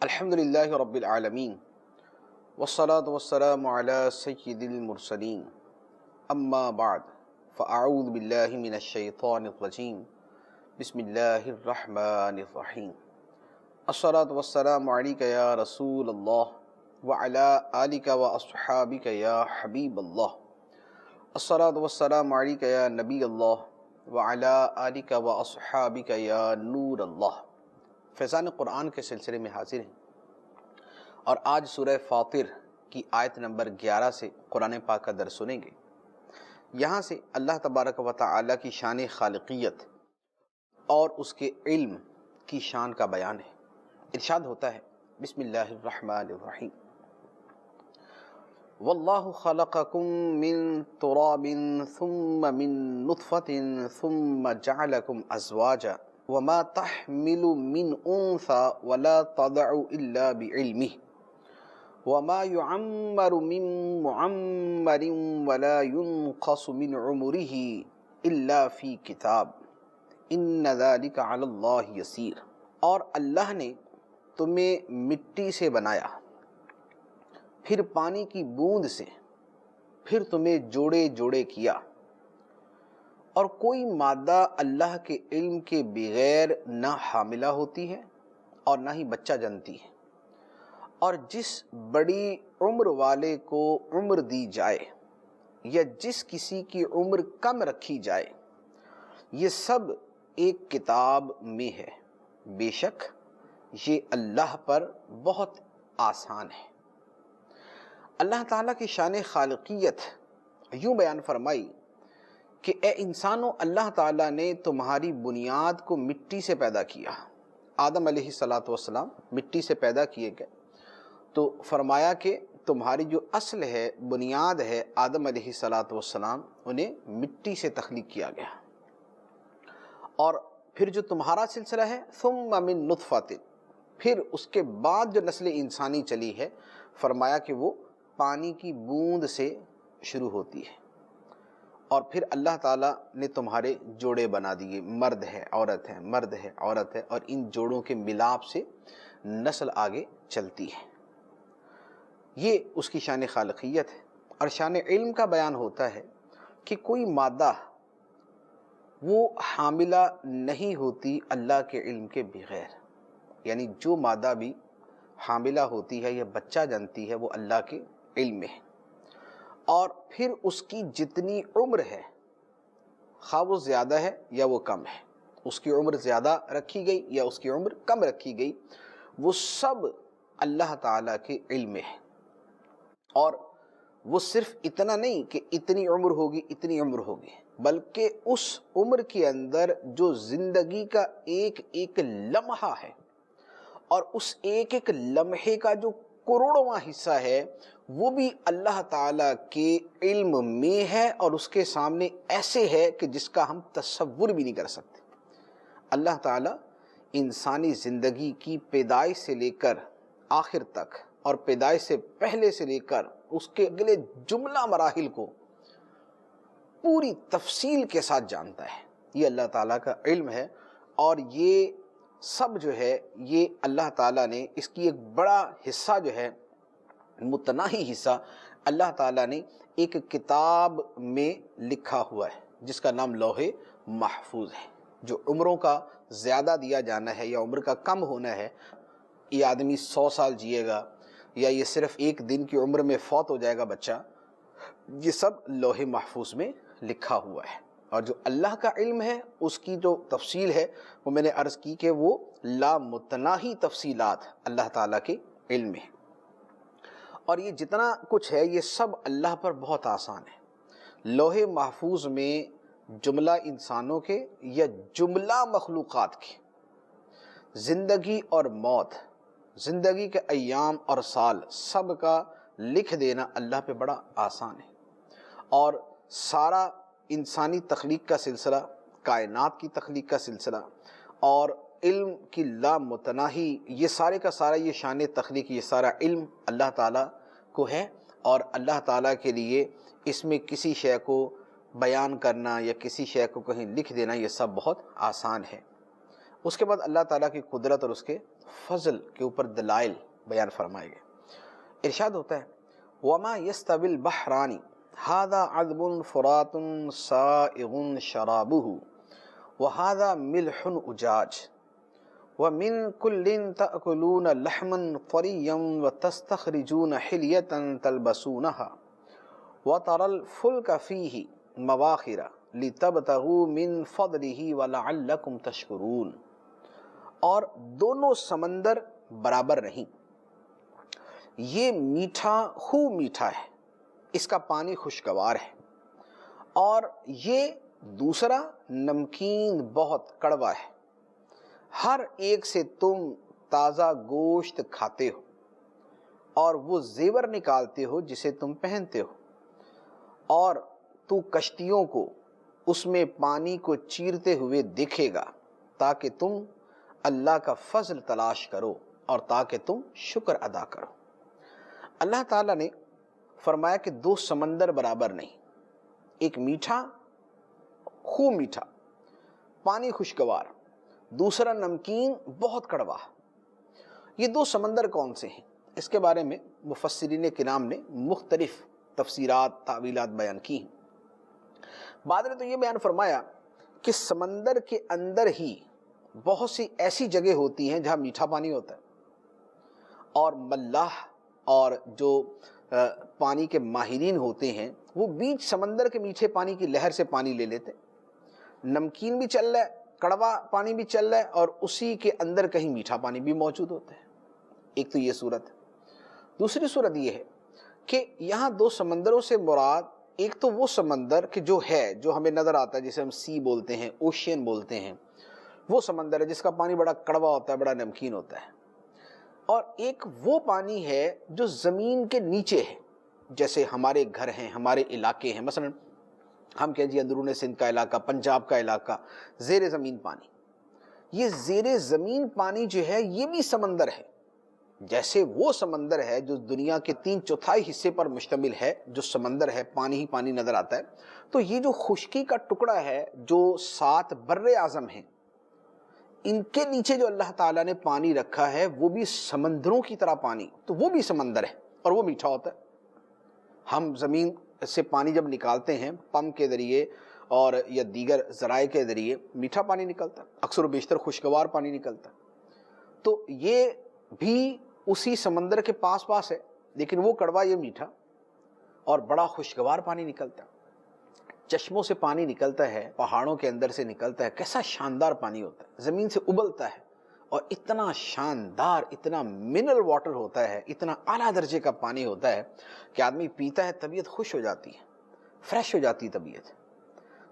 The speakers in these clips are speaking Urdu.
الحمدللہ رب العالمین والصلاة والسلام علی سید المرسلین اما بعد فاعوذ باللہ من الشیطان الرجیم بسم اللہ الرحمن الرحیم الصلاة والسلام علیک یا رسول اللہ وعلی آلک واصحابک یا حبیب اللہ الصلاة والسلام علیک یا نبی اللہ وعلی آلک واصحابک یا نور اللہ۔ فیضان قرآن کے سلسلے میں حاضر ہیں اور آج سورہ فاطر کی آیت نمبر 11 سے قرآن پاک کا درس سنیں گے۔ یہاں سے اللہ تبارک و تعالی کی شان خالقیت اور اس کے علم کی شان کا بیان ہے۔ ارشاد ہوتا ہے بسم اللہ الرحمن الرحیم واللہ خلقکم من تراب ثم من نطفۃ ثم جعلکم ازواجا وما تحمل من انثى ولا تضع الا بعلمه وما يعمر من معمر ولا ينقص من عمره الا في كتاب ان ذلك على الله يسير۔ اور اللہ نے تمہیں مٹی سے بنایا، پھر پانی کی بوند سے، پھر تمہیں جوڑے جوڑے کیا، اور کوئی مادہ اللہ کے علم کے بغیر نہ حاملہ ہوتی ہے اور نہ ہی بچہ جنتی ہے، اور جس بڑی عمر والے کو عمر دی جائے یا جس کسی کی عمر کم رکھی جائے، یہ سب ایک کتاب میں ہے، بے شک یہ اللہ پر بہت آسان ہے۔ اللہ تعالیٰ کی شان خالقیت یوں بیان فرمائی کہ اے انسانوں، اللہ تعالیٰ نے تمہاری بنیاد کو مٹی سے پیدا کیا۔ آدم علیہ السلام مٹی سے پیدا کیے گئے، تو فرمایا کہ تمہاری جو اصل ہے، بنیاد ہے، آدم علیہ السلام انہیں مٹی سے تخلیق کیا گیا۔ اور پھر جو تمہارا سلسلہ ہے ثم من نطفۃ، پھر اس کے بعد جو نسل انسانی چلی ہے، فرمایا کہ وہ پانی کی بوند سے شروع ہوتی ہے، اور پھر اللہ تعالیٰ نے تمہارے جوڑے بنا دیے، مرد ہے عورت ہے، مرد ہے عورت ہے، اور ان جوڑوں کے ملاپ سے نسل آگے چلتی ہے۔ یہ اس کی شان خالقیت ہے۔ اور شان علم کا بیان ہوتا ہے کہ کوئی مادہ وہ حاملہ نہیں ہوتی اللہ کے علم کے بغیر، یعنی جو مادہ بھی حاملہ ہوتی ہے یا بچہ جنتی ہے وہ اللہ کے علم میں ہے، اور پھر اس کی جتنی عمر ہے، خواہ وہ زیادہ ہے یا وہ کم ہے، اس کی عمر زیادہ رکھی گئی یا اس کی عمر کم رکھی گئی، وہ سب اللہ تعالیٰ کے علم میں ہے۔ اور وہ صرف اتنا نہیں کہ اتنی عمر ہوگی اتنی عمر ہوگی، بلکہ اس عمر کے اندر جو زندگی کا ایک ایک لمحہ ہے، اور اس ایک ایک لمحے کا جو کروڑواں حصہ ہے، وہ بھی اللہ تعالیٰ کے علم میں ہے، اور اس کے سامنے ایسے ہے کہ جس کا ہم تصور بھی نہیں کر سکتے۔ اللہ تعالیٰ انسانی زندگی کی پیدائش سے لے کر آخر تک، اور پیدائش سے پہلے سے لے کر اس کے اگلے جملہ مراحل کو پوری تفصیل کے ساتھ جانتا ہے۔ یہ اللہ تعالیٰ کا علم ہے، اور یہ سب جو ہے یہ اللہ تعالیٰ نے اس کی ایک بڑا حصہ جو ہے، متناہی حصہ اللہ تعالیٰ نے ایک کتاب میں لکھا ہوا ہے جس کا نام لوح محفوظ ہے۔ جو عمروں کا زیادہ دیا جانا ہے یا عمر کا کم ہونا ہے، یہ آدمی 100 سال جیے گا یا یہ صرف ایک دن کی عمر میں فوت ہو جائے گا بچہ، یہ سب لوح محفوظ میں لکھا ہوا ہے۔ اور جو اللہ کا علم ہے اس کی جو تفصیل ہے وہ میں نے عرض کی کہ وہ لامتناہی تفصیلات اللہ تعالیٰ کے علم میں ہے، اور یہ جتنا کچھ ہے یہ سب اللہ پر بہت آسان ہے۔ لوح محفوظ میں جملہ انسانوں کے یا جملہ مخلوقات کے زندگی اور موت، زندگی کے ایام اور سال، سب کا لکھ دینا اللہ پہ بڑا آسان ہے۔ اور سارا انسانی تخلیق کا سلسلہ، کائنات کی تخلیق کا سلسلہ، اور علم کی لامتناہی، یہ سارے کا سارا، یہ شان تخلیق، یہ سارا علم اللہ تعالیٰ کو ہے، اور اللہ تعالیٰ کے لیے اس میں کسی شے کو بیان کرنا یا کسی شے کو کہیں لکھ دینا یہ سب بہت آسان ہے۔ اس کے بعد اللہ تعالیٰ کی قدرت اور اس کے فضل کے اوپر دلائل بیان فرمائے گئے. ارشاد ہوتا ہے وَمَا يَسْتَوِي الْبَحْرَانِ هَذَا عَذْبٌ فُرَاتٌ سَائِغٌ شَرَابُهُ وَهَذَا مِلْحٌ أُجَاجٌ وَمِنْ كُلٍّ تَأْكُلُونَ لَحْمًا طَرِيًّا وَتَسْتَخْرِجُونَ حِلْيَةً تَلْبَسُونَهَا وَتَرَى الْفُلْكَ فِيهِ مَوَاخِرَ لِتَبْتَغُوا مِنْ فَضْلِهِ وَلَعَلَّكُمْ تَشْكُرُونَ. اور دونوں سمندر برابر نہیں. یہ میٹھا خوب میٹھا ہے، اس کا پانی خوشگوار ہے، اور یہ دوسرا نمکین بہت کڑوا ہے. ہر ایک سے تم تازہ گوشت کھاتے ہو اور وہ زیور نکالتے ہو جسے تم پہنتے ہو، اور تو کشتیوں کو اس میں پانی کو چیرتے ہوئے دیکھے گا تاکہ تم اللہ کا فضل تلاش کرو اور تاکہ تم شکر ادا کرو. اللہ تعالیٰ نے فرمایا کہ دو سمندر برابر نہیں، ایک میٹھا خوب میٹھا پانی خوشگوار، دوسرا نمکین بہت کڑوا. یہ دو سمندر کون سے ہیں؟ اس کے بارے میں مفسرین کرام نے مختلف تفسیرات تعویلات بیان کی ہیں. بعض نے تو یہ بیان فرمایا کہ سمندر کے اندر ہی بہت سی ایسی جگہ ہوتی ہیں جہاں میٹھا پانی ہوتا ہے، اور ملاح اور جو پانی کے ماہرین ہوتے ہیں وہ بیچ سمندر کے میٹھے پانی کی لہر سے پانی لے لیتے. نمکین بھی چل رہا ہے، کڑوا پانی بھی چل رہا ہے، اور اسی کے اندر کہیں میٹھا پانی بھی موجود ہوتا ہے. ایک تو یہ صورت ہے. دوسری صورت یہ ہے کہ یہاں دو سمندروں سے مراد ایک تو وہ سمندر کہ جو ہمیں نظر آتا ہے، جسے ہم سی بولتے ہیں، اوشین بولتے ہیں، وہ سمندر ہے جس کا پانی بڑا کڑوا ہوتا ہے، بڑا نمکین ہوتا ہے. اور ایک وہ پانی ہے جو زمین کے نیچے ہے، جیسے ہمارے گھر ہیں، ہمارے علاقے ہیں. مثلا ہم کہیں جی اندرون سندھ کا علاقہ، پنجاب کا علاقہ، زیر زمین پانی. یہ زیر زمین پانی جو ہے یہ بھی سمندر ہے. جیسے وہ سمندر ہے جو دنیا کے 3/4 حصے پر مشتمل ہے، جو سمندر ہے پانی ہی پانی نظر آتا ہے، تو یہ جو خشکی کا ٹکڑا ہے جو 7 بر اعظم ہیں، ان کے نیچے جو اللہ تعالیٰ نے پانی رکھا ہے وہ بھی سمندروں کی طرح پانی، تو وہ بھی سمندر ہے اور وہ میٹھا ہوتا ہے. ہم زمین سے پانی جب نکالتے ہیں پمپ کے ذریعے اور یا دیگر ذرائع کے ذریعے، میٹھا پانی نکلتا ہے، اکثر و بیشتر خوشگوار پانی نکلتا ہے. تو یہ بھی اسی سمندر کے پاس ہے، لیکن وہ کڑوا یہ میٹھا اور بڑا خوشگوار پانی نکلتا ہے. چشموں سے پانی نکلتا ہے، پہاڑوں کے اندر سے نکلتا ہے، کیسا شاندار پانی ہوتا ہے، زمین سے ابلتا ہے، اور اتنا شاندار، اتنا منرل واٹر ہوتا ہے، اتنا اعلیٰ درجے کا پانی ہوتا ہے کہ آدمی پیتا ہے طبیعت خوش ہو جاتی ہے، فریش ہو جاتی ہے طبیعت.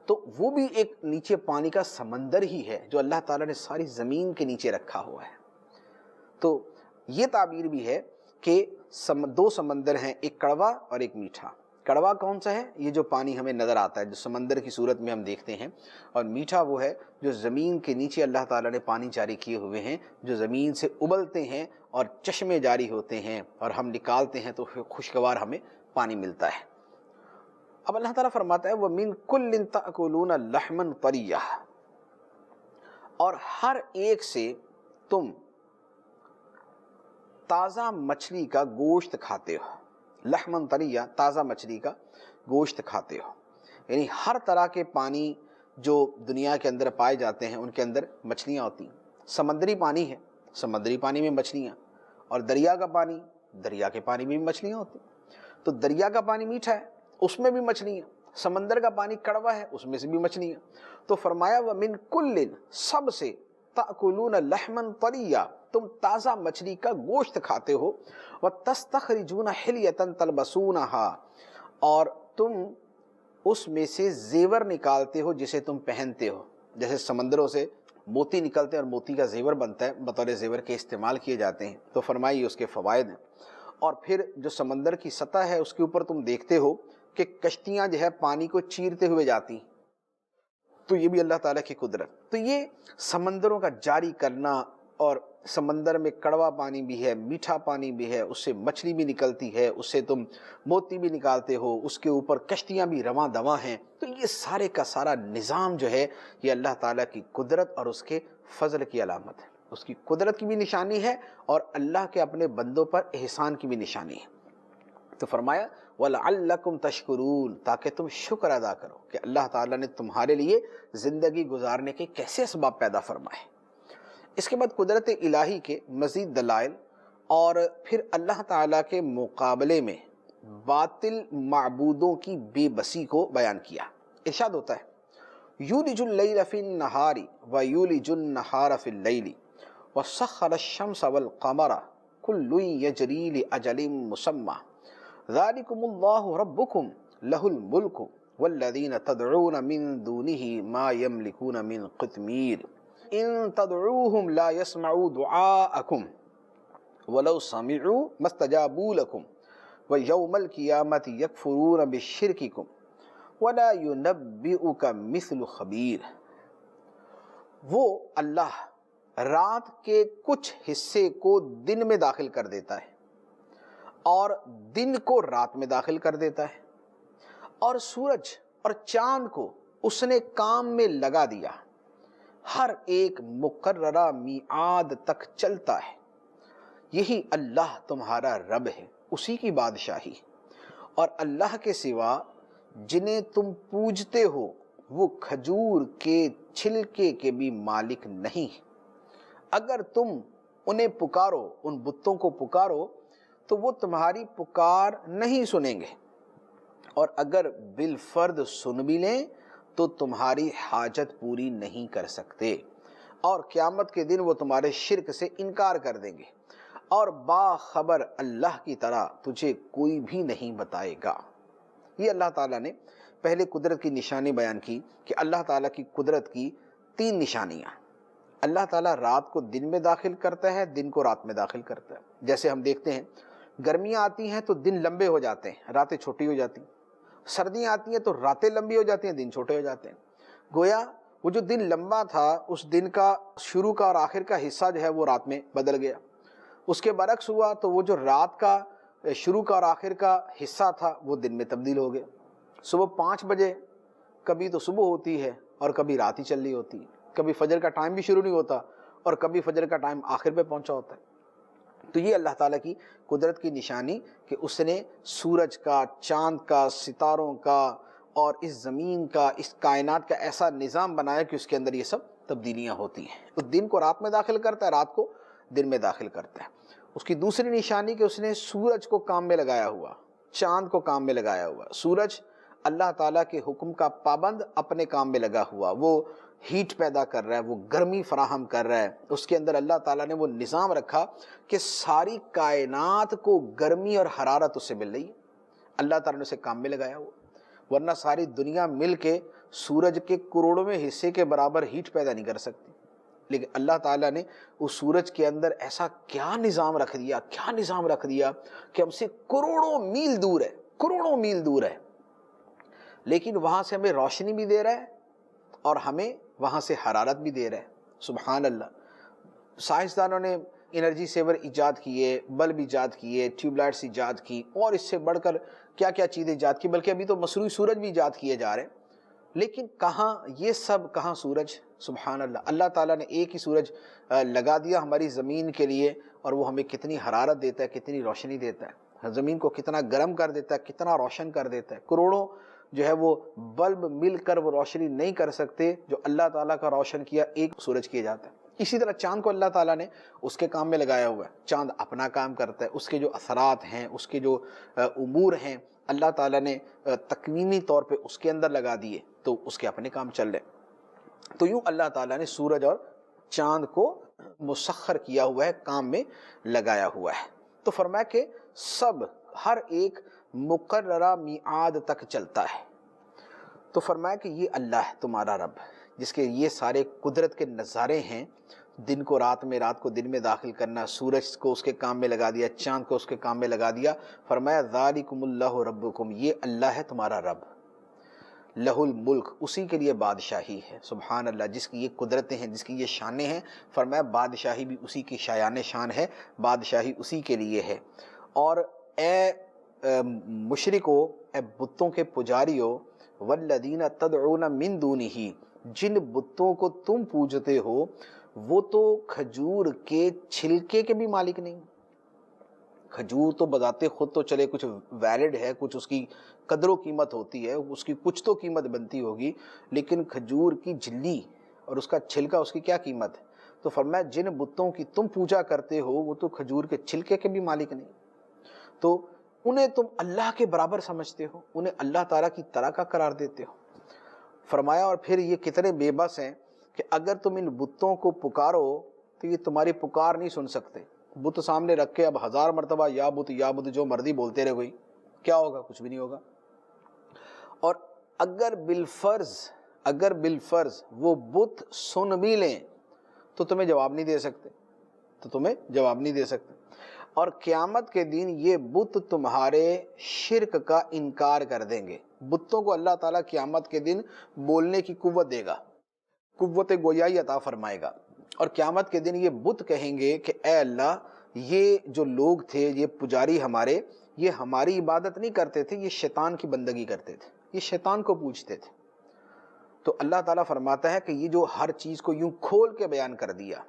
تو وہ بھی ایک نیچے پانی کا سمندر ہی ہے جو اللہ تعالیٰ نے ساری زمین کے نیچے رکھا ہوا ہے. تو یہ تعبیر بھی ہے کہ دو سمندر ہیں، ایک کڑوا اور ایک میٹھا. کڑوا کون سا ہے؟ یہ جو پانی ہمیں نظر آتا ہے، جو سمندر کی صورت میں ہم دیکھتے ہیں، اور میٹھا وہ ہے جو زمین کے نیچے اللہ تعالیٰ نے پانی جاری کیے ہوئے ہیں، جو زمین سے ابلتے ہیں اور چشمے جاری ہوتے ہیں اور ہم نکالتے ہیں تو خوشگوار ہمیں پانی ملتا ہے. اب اللہ تعالیٰ فرماتا ہے وَمِن كُلٍّ تَأْكُلُونَ لَحْمًا طَرِيًّا، اور ہر ایک سے تم تازہ مچھلی کا گوشت کھاتے ہو. لحمن طریہ، تازہ مچھلی کا گوشت کھاتے ہو. یعنی ہر طرح کے پانی جو دنیا کے اندر پائے جاتے ہیں ان کے اندر مچھلیاں ہوتی ہیں. سمندری پانی ہے، سمندری پانی میں مچھلیاں، اور دریا کا پانی، دریا کے پانی میں بھی مچھلیاں ہوتی ہیں. تو دریا کا پانی میٹھا ہے، اس میں بھی مچھلیاں. سمندر کا پانی کڑوا ہے، اس میں سے بھی مچھلیاں. تو فرمایا وَمِن كُلٍّ، سب سے، تَأْكُلُونَ لَحْمًا طَرِيًّا، تم تازہ مچھلی کا گوشت کھاتے ہو. وَتَسْتَخْرِجُونَ حِلْيَةً تَلْبَسُونَهَا، اور تم اس میں سے زیور نکالتے ہو جسے تم پہنتے ہو. جیسے سمندروں سے موتی نکلتے ہیں اور موتی کا زیور بنتا ہے، بطور زیور کے استعمال کیے جاتے ہیں. تو فرمائی اس کے فوائد ہیں. اور پھر جو سمندر کی سطح ہے اس کے اوپر تم دیکھتے ہو کہ کشتیاں جو ہے پانی کو چیرتے ہوئے جاتی ہیں. تو یہ بھی اللہ تعالیٰ کی قدرت. تو یہ سمندروں کا جاری کرنا، اور سمندر میں کڑوا پانی بھی ہے، میٹھا پانی بھی ہے، اس سے مچھلی بھی نکلتی ہے، اس سے تم موتی بھی نکالتے ہو، اس کے اوپر کشتیاں بھی رواں دواں ہیں. تو یہ سارے کا سارا نظام جو ہے یہ اللہ تعالیٰ کی قدرت اور اس کے فضل کی علامت ہے. اس کی قدرت کی بھی نشانی ہے اور اللہ کے اپنے بندوں پر احسان کی بھی نشانی ہے۔ تو فرمایا وَلَعَلَّكُمْ تَشْكُرُونَ، تاکہ تم شکر ادا کرو کہ اللہ تعالیٰ نے تمہارے لیے زندگی گزارنے کے کیسے اسباب پیدا فرمائے۔ اس کے بعد قدرت الہی کے مزید دلائل اور پھر اللہ تعالیٰ کے مقابلے میں باطل معبودوں کی بے بسی کو بیان کیا۔ ارشاد ہوتا ہے یولج اللیل فی النہار ویولج النہار فی اللیل وسخر الشمس والقمر کل یجری لأجل مسمى ذالکم اللہ ربکم لہ الملک والذین تدعون من دونہ ما یملکون من قطمیر ان تدعوہم لا يسمعوا دعاءکم ولو سمعوا ما استجابوا لکم ویوم القیامت یکفرون بشرککم ولا ينبئک مثل خبیر۔ وہ اللہ رات کے کچھ حصے کو دن میں داخل کر دیتا ہے اور دن کو رات میں داخل کر دیتا ہے، اور سورج اور چاند کو اس نے کام میں لگا دیا، ہر ایک مقررہ میعاد تک چلتا ہے۔ یہی اللہ تمہارا رب ہے، اسی کی بادشاہی، اور اللہ کے سوا جنہیں تم پوجتے ہو وہ کھجور کے چھلکے کے بھی مالک نہیں۔ اگر تم انہیں پکارو، ان بتوں کو پکارو، تو وہ تمہاری پکار نہیں سنیں گے، اور اگر بالفرد سن بھی لیں تو تمہاری حاجت پوری نہیں کر سکتے، اور قیامت کے دن وہ تمہارے شرک سے انکار کر دیں گے، اور باخبر اللہ کی طرح تجھے کوئی بھی نہیں بتائے گا۔ یہ اللہ تعالیٰ نے پہلے قدرت کی نشانی بیان کی کہ اللہ تعالیٰ کی قدرت کی 3 نشانیاں۔ اللہ تعالیٰ رات کو دن میں داخل کرتا ہے، دن کو رات میں داخل کرتا ہے۔ جیسے ہم دیکھتے ہیں گرمیاں آتی ہیں تو دن لمبے ہو جاتے ہیں، راتیں چھوٹی ہو جاتی ہیں، سردیاں آتی ہیں تو راتیں لمبی ہو جاتی ہیں، دن چھوٹے ہو جاتے ہیں۔ گویا وہ جو دن لمبا تھا اس دن کا شروع کا اور آخر کا حصہ جو ہے وہ رات میں بدل گیا۔ اس کے برعکس ہوا تو وہ جو رات کا شروع کا اور آخر کا حصہ تھا وہ دن میں تبدیل ہو گیا۔ صبح 5 بجے کبھی تو صبح ہوتی ہے اور کبھی رات ہی چل رہی ہوتی ہے، کبھی فجر کا ٹائم بھی شروع نہیں ہوتا اور کبھی فجر کا ٹائم آخر پہ پہنچا ہوتا ہے۔ تو یہ اللہ تعالیٰ کی قدرت کی نشانی کہ اس نے سورج کا، چاند کا، ستاروں کا اور اس زمین کا، اس کائنات کا ایسا نظام بنایا کہ اس کے اندر یہ سب تبدیلیاں ہوتی ہیں۔ اس دن کو رات میں داخل کرتا ہے، رات کو دن میں داخل کرتا ہے۔ اس کی دوسری نشانی کہ اس نے سورج کو کام میں لگایا ہوا، چاند کو کام میں لگایا ہوا۔ سورج اللہ تعالیٰ کے حکم کا پابند اپنے کام میں لگا ہوا، وہ ہیٹ پیدا کر رہا ہے، وہ گرمی فراہم کر رہا ہے۔ اس کے اندر اللہ تعالیٰ نے وہ نظام رکھا کہ ساری کائنات کو گرمی اور حرارت اس سے مل رہی ہے، اللہ تعالیٰ نے اسے کام میں لگایا ہوا، ورنہ ساری دنیا مل کے سورج کے کروڑوں میں حصے کے برابر ہیٹ پیدا نہیں کر سکتی۔ لیکن اللہ تعالیٰ نے اس سورج کے اندر ایسا کیا نظام رکھ دیا کہ ہم سے کروڑوں میل دور ہے، کروڑوں میل دور ہے، لیکن وہاں سے ہمیں روشنی بھی دے رہا ہے اور ہمیں وہاں سے حرارت بھی دے رہا ہے۔ سبحان اللہ۔ سائنسدانوں نے انرجی سیور ایجاد کیے، بلب ایجاد کیے، ٹیوب لائٹس ایجاد کی، اور اس سے بڑھ کر کیا کیا چیزیں ایجاد کی، بلکہ ابھی تو مصنوعی سورج بھی ایجاد کیے جا رہے ہیں۔ لیکن کہاں یہ سب، کہاں سورج؟ سبحان اللہ۔ اللہ تعالیٰ نے ایک ہی سورج لگا دیا ہماری زمین کے لیے، اور وہ ہمیں کتنی حرارت دیتا ہے، کتنی روشنی دیتا ہے، زمین کو کتنا گرم کر دیتا ہے، کتنا روشن کر دیتا ہے۔ کروڑوں جو ہے وہ بلب مل کر وہ روشنی نہیں کر سکتے جو اللہ تعالیٰ کا روشن کیا ایک سورج کیا جاتا ہے۔ اسی طرح چاند کو اللہ تعالیٰ نے اس کے کام میں لگایا ہوا ہے، چاند اپنا کام کرتا ہے، اس کے جو اثرات ہیں، اس کے جو امور ہیں اللہ تعالیٰ نے تکوینی طور پہ اس کے اندر لگا دیے تو اس کے اپنے کام چل رہے۔ تو یوں اللہ تعالیٰ نے سورج اور چاند کو مسخر کیا ہوا ہے، کام میں لگایا ہوا ہے۔ تو فرمایا کہ سب، ہر ایک مقررہ میعاد تک چلتا ہے۔ تو فرمایا کہ یہ اللہ ہے تمہارا رب، جس کے یہ سارے قدرت کے نظارے ہیں، دن کو رات میں، رات کو دن میں داخل کرنا، سورج کو اس کے کام میں لگا دیا، چاند کو اس کے کام میں لگا دیا۔ فرمایا ذالکم اللہ ربکم، یہ اللہ ہے تمہارا رب، لہ الملک، اسی کے لیے بادشاہی ہے۔ سبحان اللہ، جس کی یہ قدرتیں ہیں، جس کی یہ شانیں ہیں، فرمایا بادشاہی بھی اسی کی شایان شان ہے، بادشاہی اسی کے لیے ہے۔ اور اے مشرکو، اے بتوں کے پجاریو، والذین تدعون من دونہ، جن بتوں کو تم پوجتے ہو، وہ تو کھجور کے چھلکے کے بھی مالک نہیں۔ کھجور تو بذات خود تو چلے کچھ ویلڈ ہے، کچھ اس کی قدر و قیمت ہوتی ہے، اس کی کچھ تو قیمت بنتی ہوگی، لیکن کھجور کی جھلی اور اس کا چھلکا، اس کی کیا قیمت ہے؟ تو فرمایا جن بتوں کی تم پوجا کرتے ہو وہ تو کھجور کے چھلکے کے بھی مالک نہیں، تو انہیں تم اللہ کے برابر سمجھتے ہو، انہیں اللہ تعالیٰ کی طرح کا قرار دیتے ہو۔ فرمایا اور پھر یہ کتنے بے بس ہیں کہ اگر تم ان بتوں کو پکارو تو یہ تمہاری پکار نہیں سن سکتے۔ بت سامنے رکھ کے اب 1000 مرتبہ یا بت جو مرضی بولتے رہے کوئی، کیا ہوگا؟ کچھ بھی نہیں ہوگا۔ اور اگر بالفرض وہ بت سن بھی لیں تو تمہیں جواب نہیں دے سکتے، اور قیامت کے دن یہ بت تمہارے شرک کا انکار کر دیں گے۔ بتوں کو اللہ تعالیٰ قیامت کے دن بولنے کی قوت دے گا، قوت گویائی عطا فرمائے گا، اور قیامت کے دن یہ بت کہیں گے کہ اے اللہ، یہ جو لوگ تھے، یہ پجاری ہمارے، یہ ہماری عبادت نہیں کرتے تھے، یہ شیطان کی بندگی کرتے تھے، یہ شیطان کو پوجتے تھے۔ تو اللہ تعالیٰ فرماتا ہے کہ یہ جو ہر چیز کو یوں کھول کے بیان کر دیا،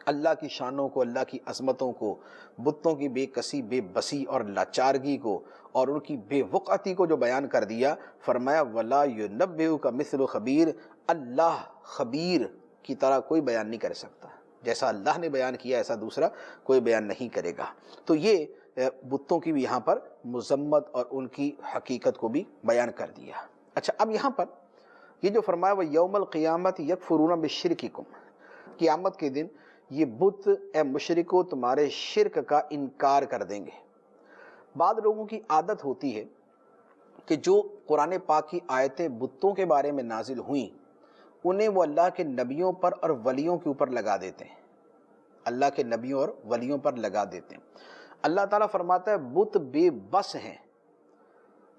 اللہ کی شانوں کو، اللہ کی عظمتوں کو، بتوں کی بے کسی، بے بسی اور لاچارگی کو، اور ان کی بے وقعتی کو جو بیان کر دیا، فرمایا وَلَا يُنَبِّئُكَ مِثْلُ خبیر، اللہ خبیر کی طرح کوئی بیان نہیں کر سکتا، جیسا اللہ نے بیان کیا ایسا دوسرا کوئی بیان نہیں کرے گا۔ تو یہ بتوں کی بھی یہاں پر مذمت اور ان کی حقیقت کو بھی بیان کر دیا۔ اچھا، اب یہاں پر یہ جو فرمایا وہ یوم القیامت یکفرون بشرککم، قیامت کے دن یہ بت اے مشرکو تمہارے شرک کا انکار کر دیں گے۔ بعض لوگوں کی عادت ہوتی ہے کہ جو قرآن پاک کی آیتیں بتوں کے بارے میں نازل ہوئیں انہیں وہ اللہ کے نبیوں پر اور ولیوں کے اوپر لگا دیتے ہیں، اللہ کے نبیوں اور ولیوں پر لگا دیتے ہیں۔ اللہ تعالیٰ فرماتا ہے بت بے بس ہیں،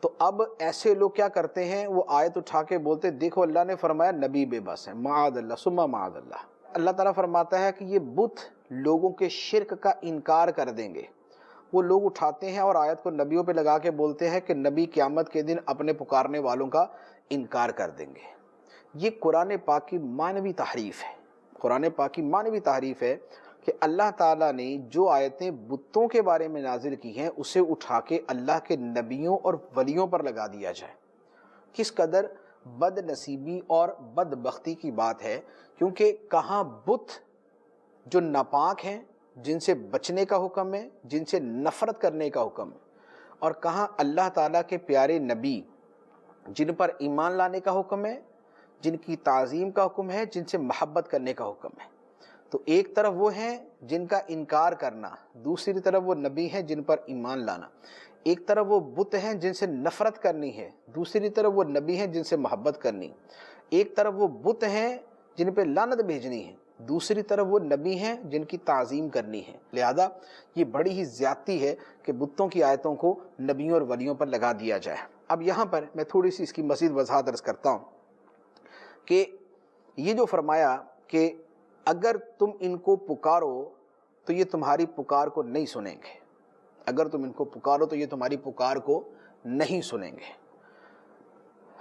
تو اب ایسے لوگ کیا کرتے ہیں، وہ آیت اٹھا کے بولتے دیکھو اللہ نے فرمایا نبی بے بس ہیں، معاذ اللہ ثم معاذ اللہ۔ اللہ تعالیٰ فرماتا ہے کہ یہ بت لوگوں کے شرک کا انکار کر دیں گے۔ وہ لوگ اٹھاتے ہیں اور آیت کو نبیوں پہ لگا کے بولتے ہیں کہ نبی قیامت کے دن اپنے پکارنے والوں کا انکار کر دیں گے۔ یہ قرآن پاک کی معنوی تحریف ہے، قرآن پاک کی معنوی تحریف ہے کہ اللہ تعالیٰ نے جو آیتیں بتوں کے بارے میں نازل کی ہیں اسے اٹھا کے اللہ کے نبیوں اور ولیوں پر لگا دیا جائے۔ کس قدر بد نصیبی اور بدبختی کی بات ہے، کیونکہ کہاں بت جو ناپاک ہیں جن سے بچنے کا حکم ہے، جن سے نفرت کرنے کا حکم ہے، اور کہاں اللہ تعالیٰ کے پیارے نبی جن پر ایمان لانے کا حکم ہے، جن کی تعظیم کا حکم ہے، جن سے محبت کرنے کا حکم ہے۔ تو ایک طرف وہ ہیں جن کا انکار کرنا، دوسری طرف وہ نبی ہیں جن پر ایمان لانا۔ ایک طرف وہ بت ہیں جن سے نفرت کرنی ہے، دوسری طرف وہ نبی ہیں جن سے محبت کرنی۔ ایک طرف وہ بت ہیں جن پہ لعنت بھیجنی ہے، دوسری طرف وہ نبی ہیں جن کی تعظیم کرنی ہے۔ لہذا یہ بڑی ہی زیادتی ہے کہ بتوں کی آیتوں کو نبیوں اور ولیوں پر لگا دیا جائے۔ اب یہاں پر میں تھوڑی سی اس کی مزید وضاحت عرض کرتا ہوں کہ یہ جو فرمایا کہ اگر تم ان کو پکارو تو یہ تمہاری پکار کو نہیں سنیں گے، اگر تم ان کو پکارو تو یہ تمہاری پکار کو نہیں سنیں گے۔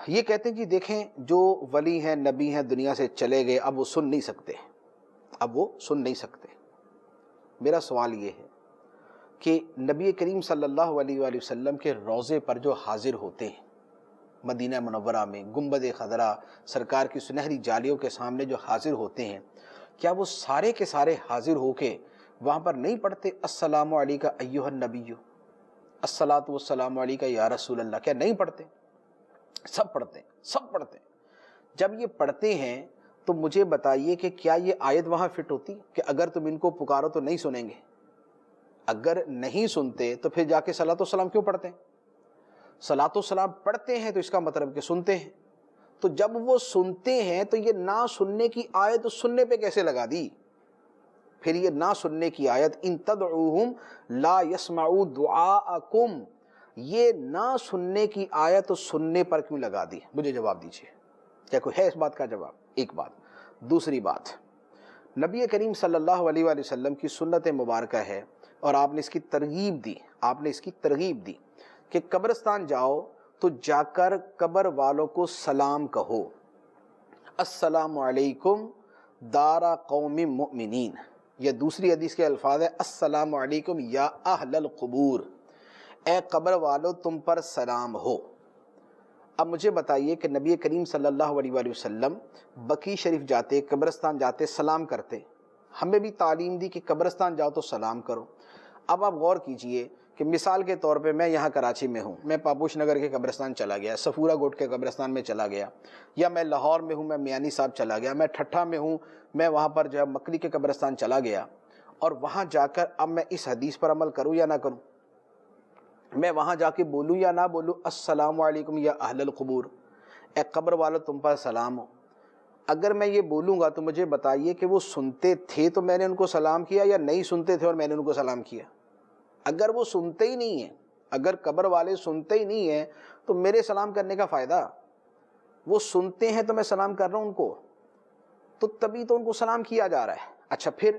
یہ کہتے ہیں کہ دیکھیں جو ولی ہیں، نبی ہیں، دنیا سے چلے گئے، اب وہ سن نہیں سکتے۔ میرا سوال یہ ہے کہ نبی کریم صلی اللہ علیہ وآلہ وسلم کے روضے پر جو حاضر ہوتے ہیں، مدینہ منورہ میں گنبد خضرا سرکار کی سنہری جالیوں کے سامنے جو حاضر ہوتے ہیں، کیا وہ سارے کے سارے حاضر ہو کے وہاں پر نہیں پڑھتے السلام علیکہ ایھا النبی، الصلاۃ والسلام علیکہ یا رسول اللہ؟ کیا نہیں پڑھتے؟ سب پڑھتے ہیں۔ جب یہ پڑھتے ہیں تو مجھے بتائیے کہ کیا یہ آیت وہاں فٹ ہوتی کہ اگر تم ان کو پکارو تو نہیں سنیں گے؟ اگر نہیں سنتے تو پھر جا کے صلاۃ والسلام کیوں پڑھتے ہیں؟ صلاۃ والسلام پڑھتے ہیں تو اس کا مطلب کہ سنتے ہیں، تو جب وہ سنتے ہیں تو یہ نہ سننے کی آیت سننے پہ کیسے لگا دی؟ پھر یہ نہ سننے کی آیت ان تدعوہم لا يسمعوا دعاءکم، یہ نہ سننے کی آیت سننے پر کیوں لگا دی؟ مجھے جواب دیجیے، کیا کوئی ہے اس بات کا جواب؟ ایک بات۔ دوسری بات، نبی کریم صلی اللہ علیہ وآلہ وسلم کی سنت مبارکہ ہے اور آپ نے اس کی ترغیب دی کہ قبرستان جاؤ تو جا کر قبر والوں کو سلام کہو، السلام علیکم دار قوم مؤمنین. یہ دوسری حدیث کے الفاظ ہے السلام علیکم یا اہل القبور، اے قبر والو تم پر سلام ہو. اب مجھے بتائیے کہ نبی کریم صلی اللہ علیہ وآلہ وسلم بقیع شریف جاتے، قبرستان جاتے، سلام کرتے. ہمیں بھی تعلیم دی کہ قبرستان جاؤ تو سلام کرو. اب آپ غور کیجئے کہ مثال کے طور پہ میں یہاں کراچی میں ہوں، میں پابوش نگر کے قبرستان چلا گیا، صفورہ گوٹ کے قبرستان میں چلا گیا، یا میں لاہور میں ہوں، میں میانی صاحب چلا گیا، میں ٹھٹھا میں ہوں، میں وہاں پر جو ہے مکری کے قبرستان چلا گیا، اور وہاں جا کر اب میں اس حدیث پر عمل کروں یا نہ کروں؟ میں وہاں جا کے بولوں یا نہ بولوں السلام علیکم یا اہل القبور، اے قبر والو تم پر سلام ہو؟ اگر میں یہ بولوں گا تو مجھے بتائیے کہ وہ سنتے تھے تو میں نے ان کو سلام کیا، یا نہیں سنتے تھے اور میں نے ان کو سلام کیا؟ اگر وہ سنتے ہی نہیں ہیں، اگر قبر والے سنتے ہی نہیں ہیں تو میرے سلام کرنے کا فائدہ؟ وہ سنتے ہیں تو میں سلام کر رہا ہوں ان کو، تو تبھی تو ان کو سلام کیا جا رہا ہے. اچھا پھر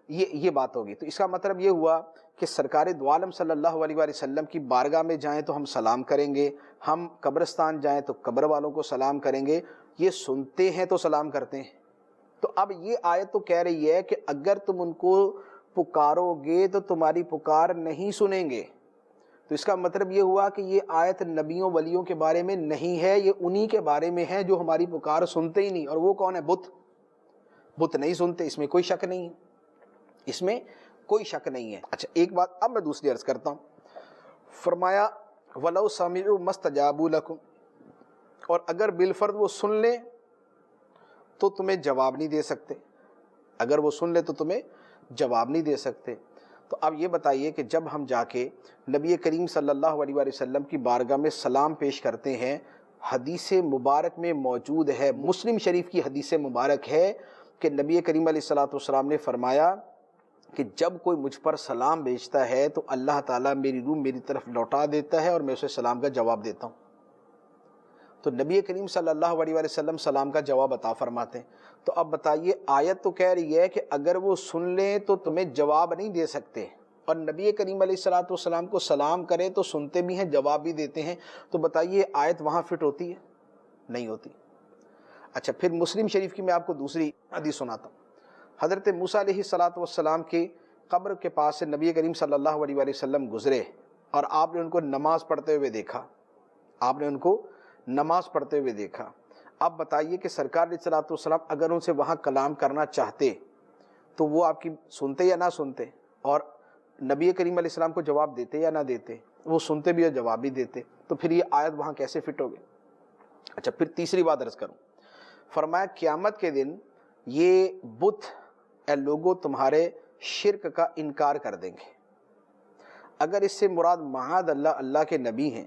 یہ بات ہوگی، تو اس کا مطلب یہ ہوا کہ سرکار دو عالم صلی اللہ علیہ وآلہ وسلم کی بارگاہ میں جائیں تو ہم سلام کریں گے، ہم قبرستان جائیں تو قبر والوں کو سلام کریں گے. یہ سنتے ہیں تو سلام کرتے ہیں. تو اب یہ آیت تو کہہ رہی ہے کہ اگر تم ان کو پکارو گے تو تمہاری پکار نہیں سنیں گے. تو اس کا مطلب یہ ہوا کہ یہ آیت نبیوں ولیوں کے بارے میں نہیں ہے، یہ انہی کے بارے میں ہے جو ہماری پکار سنتے ہی نہیں. اور وہ کون ہے؟ بت نہیں سنتے، اس میں کوئی شک نہیں ہے، اس میں کوئی شک نہیں ہے. اچھا ایک بات اب میں دوسری عرض کرتا ہوں. فرمایا وَلَوْ سَمِعُوا مَا اسْتَجَابُوا لَكُمْ، اور اگر بالفرض وہ سن لیں تو تمہیں جواب نہیں دے سکتے، اگر وہ سن لیں تو تمہیں جواب نہیں دے سکتے. تو اب یہ بتائیے کہ جب ہم جا کے نبی کریم صلی اللہ علیہ وآلہ وسلم کی بارگاہ میں سلام پیش کرتے ہیں، حدیث مبارک میں موجود ہے، مسلم شریف کی حدیث مبارک ہے کہ نبی کریم علیہ السلام نے فرمایا کہ جب کوئی مجھ پر سلام بھیجتا ہے تو اللہ تعالیٰ میری روح میری طرف لوٹا دیتا ہے اور میں اسے سلام کا جواب دیتا ہوں. تو نبی کریم صلی اللہ علیہ وسلم سلام کا جواب عطا فرماتے ہیں. تو اب بتائیے آیت تو کہہ رہی ہے کہ اگر وہ سن لیں تو تمہیں جواب نہیں دے سکتے، اور نبی کریم علیہ السلام کو سلام کریں تو سنتے بھی ہیں، جواب بھی دیتے ہیں. تو بتائیے آیت وہاں فٹ ہوتی ہے؟ نہیں ہوتی. اچھا پھر مسلم شریف کی میں آپ کو دوسری حدیث سناتا ہوں. حضرت موسیٰ علیہ السلام کی قبر کے پاس سے نبی کریم صلی اللہ علیہ وسلم گزرے اور آپ نے ان کو نماز پڑھتے ہوئے دیکھا، آپ نے ان کو نماز پڑھتے ہوئے دیکھا. اب بتائیے کہ سرکار علیہ السلام اگر ان سے وہاں کلام کرنا چاہتے تو وہ آپ کی سنتے یا نہ سنتے؟ اور نبی کریم علیہ السلام کو جواب دیتے یا نہ دیتے؟ وہ سنتے بھی اور جواب بھی دیتے. تو پھر یہ آیت وہاں کیسے فٹ ہوگی؟ اچھا پھر تیسری بات عرض کروں. فرمایا قیامت کے دن یہ بت اے لوگوں تمہارے شرک کا انکار کر دیں گے. اگر اس سے مراد معاذ اللہ اللہ کے نبی ہیں،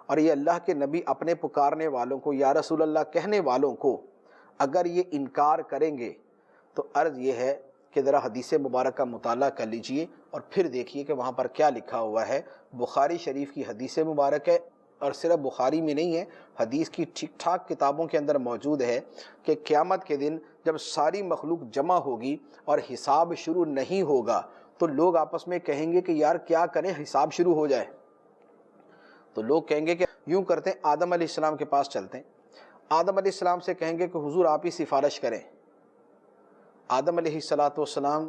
اور یہ اللہ کے نبی اپنے پکارنے والوں کو یا رسول اللہ کہنے والوں کو اگر یہ انکار کریں گے تو عرض یہ ہے کہ ذرا حدیث مبارک کا مطالعہ کر لیجئے اور پھر دیکھیے کہ وہاں پر کیا لکھا ہوا ہے. بخاری شریف کی حدیث مبارک ہے، اور صرف بخاری میں نہیں ہے، حدیث کی ٹھیک ٹھاک کتابوں کے اندر موجود ہے کہ قیامت کے دن جب ساری مخلوق جمع ہوگی اور حساب شروع نہیں ہوگا تو لوگ آپس میں کہیں گے کہ یار کیا کریں حساب شروع ہو جائے. تو لوگ کہیں گے کہ یوں کرتے ہیں آدم علیہ السلام کے پاس چلتے ہیں، آدم علیہ السلام سے کہیں گے کہ حضور آپ ہی سفارش کریں. آدم علیہ السلام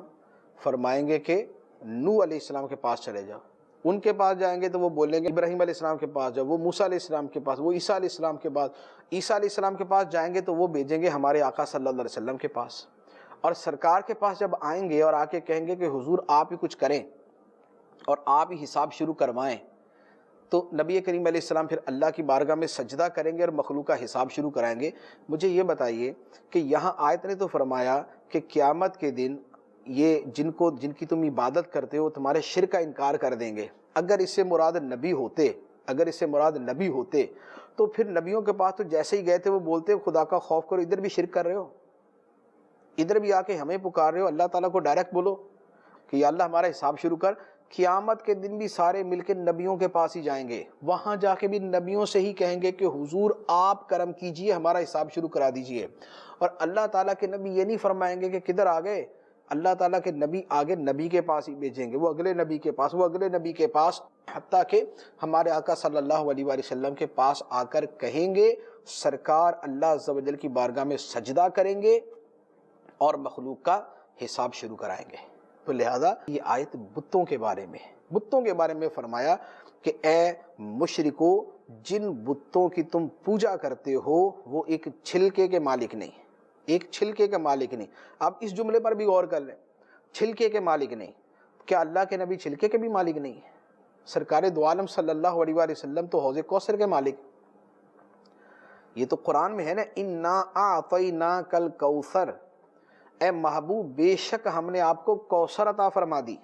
فرمائیں گے کہ نوح علیہ السلام کے پاس چلے جاؤ. ان کے پاس جائیں گے تو وہ بولیں گے ابراہیم علیہ السلام کے پاس جاؤ، وہ موسیٰ علیہ السلام کے پاس، وہ عیسیٰ علیہ السلام کے پاس. عیسیٰ علیہ السلام کے پاس جائیں گے تو وہ بھیجیں گے ہمارے آقا صلی اللہ علیہ وسلم کے پاس. اور سرکار کے پاس جب آئیں گے اور آ کے کہیں گے کہ حضور آپ ہی کچھ کریں اور آپ ہی حساب شروع کروائیں، تو نبی کریم علیہ السلام پھر اللہ کی بارگاہ میں سجدہ کریں گے اور مخلوق کا حساب شروع کرائیں گے. مجھے یہ بتائیے کہ یہاں آیت نے تو فرمایا کہ قیامت کے دن یہ جن کی تم عبادت کرتے ہو تمہارے شرک کا انکار کر دیں گے. اگر اس سے مراد نبی ہوتے تو پھر نبیوں کے پاس تو جیسے ہی گئے تھے وہ بولتے خدا کا خوف کرو، ادھر بھی شرک کر رہے ہو، ادھر بھی آ کے ہمیں پکار رہے ہو. اللہ تعالیٰ کو ڈائریکٹ بولو کہ یا اللہ ہمارا حساب شروع کر. قیامت کے دن بھی سارے مل کے نبیوں کے پاس ہی جائیں گے، وہاں جا کے بھی نبیوں سے ہی کہیں گے کہ حضور آپ کرم کیجئے، ہمارا حساب شروع کرا دیجئے. اور اللہ تعالیٰ کے نبی یہ نہیں فرمائیں گے کہ کدھر آ گئے، اللہ تعالیٰ کے نبی آگے نبی کے پاس ہی بھیجیں گے، وہ اگلے نبی کے پاس، وہ اگلے نبی کے پاس، حتیٰ کہ ہمارے آقا صلی اللہ علیہ وآلہ وسلم کے پاس آ کر کہیں گے، سرکار اللہ عز و جل کی بارگاہ میں سجدہ کریں گے اور مخلوق کا حساب شروع کرائیں گے۔ تو لہذا یہ آیت بتوں کے بارے میں ہے۔ بتوں کے بارے میں فرمایا کہ اے مشرکو، جن بتوں کی تم پوجا کرتے ہو وہ ایک چھلکے کے مالک نہیں، ایک چھلکے کے مالک نہیں۔ آپ اس جملے پر بھی غور کر لیں، چھلکے کے مالک نہیں۔ کیا اللہ کے نبی چھلکے کے بھی مالک نہیں ہیں؟ سرکار دو عالم صلی اللہ علیہ وآلہ وسلم تو حوض کوثر کے مالک۔ یہ تو قرآن میں ہے نا، انا اعطیناک الکوثر، اے محبوب بے شک ہم نے آپ کو کوثر عطا فرما دی،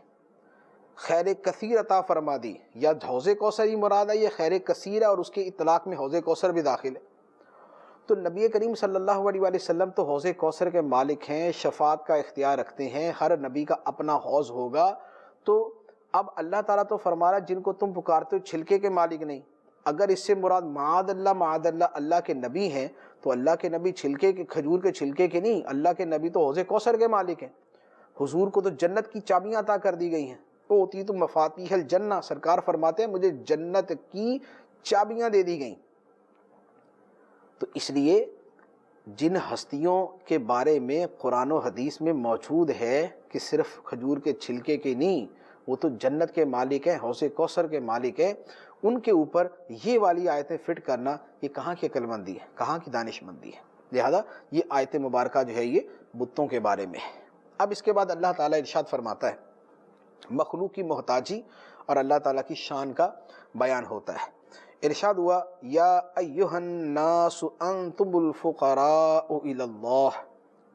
خیر کثیر عطا فرما دی۔ یا حوض کوثر ہی مراد ہے، یہ خیر کثیر ہے، اور اس کے اطلاق میں حوض کوثر بھی داخل ہے۔ تو نبی کریم صلی اللہ علیہ وآلہ وسلم تو حوض کوثر کے مالک ہیں، شفاعت کا اختیار رکھتے ہیں، ہر نبی کا اپنا حوض ہوگا۔ تو اب اللہ تعالیٰ تو فرما رہا ہے جن کو تم پکارتے ہو چھلکے کے مالک نہیں۔ اگر اس سے مراد معاذ اللہ اللہ کے نبی ہیں، تو اللہ کے نبی چھلکے کے، کھجور کے چھلکے کے نہیں، اللہ کے نبی تو حوض کوثر کے مالک ہیں۔ حضور کو تو جنت کی چابیاں عطا کر دی گئی ہیں، اوتیت مفاتیح الجنہ، سرکار فرماتے ہیں مجھے جنت کی چابیاں دے دی گئیں۔ تو اس لیے جن ہستیوں کے بارے میں قرآن و حدیث میں موجود ہے کہ صرف کھجور کے چھلکے کے نہیں، وہ تو جنت کے مالک ہیں، حوض کوثر کے مالک ہیں، ان کے اوپر یہ والی آیتیں فٹ کرنا یہ کہاں کی عقل مندی ہے، کہاں کی دانش مندی ہے۔ لہذا یہ آیت مبارکہ جو ہے یہ بتوں کے بارے میں ہے۔ اب اس کے بعد اللہ تعالیٰ ارشاد فرماتا ہے، مخلوق کی محتاجی اور اللہ تعالیٰ کی شان کا بیان ہوتا ہے۔ ارشاد ہوا، یا ایھا الناس انتم الفقراء الی اللہ